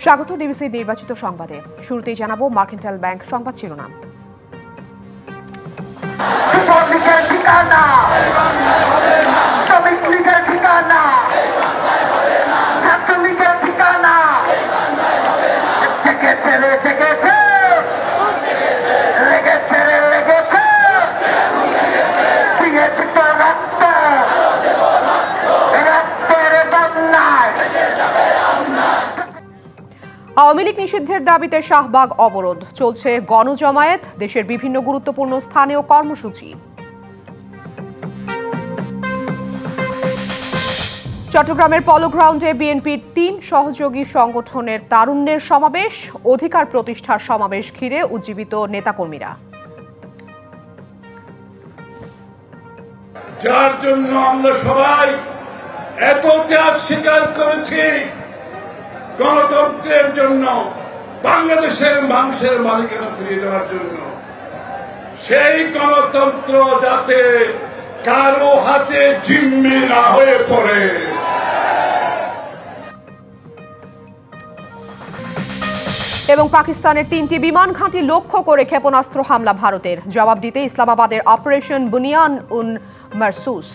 স্বাগত ডিবিসি নির্বাচিত সংবাদে। শুরুতেই জানাবো মার্কেন্টাইল ব্যাংক সংবাদ শিরোনাম। আওয়ামী লীগ নিষিদ্ধের দাবিতে শাহবাগ অবরোধ, চলছে গণজমায়েত, দেশের বিভিন্ন গুরুত্বপূর্ণ স্থানেও কর্মসূচি। চট্টগ্রামের পলো গ্রাউন্ডে বিএনপির ৩ সহযোগী সংগঠনের তারুণ্যের সমাবেশ, অধিকার প্রতিষ্ঠার সমাবেশ ঘিরে উজ্জীবিত নেতাকর্মীরা। যার জন্য আমরা সবাই এত ত্যাগ স্বীকার করেছি, গণতন্ত্রের জন্য, বাংলাদেশের মানুষের মালিকানা ফিরিয়ে দেওয়ার জন্য, সেই গণতন্ত্র যাতে কারো হাতে জিম্মি না হয়ে পড়ে। এবং পাকিস্তানের ৩টি বিমান ঘাঁটি লক্ষ্য করে ক্ষেপণাস্ত্র হামলা ভারতের, জবাব দিতে ইসলামাবাদের অপারেশন বুনিয়ান উন মারসুস।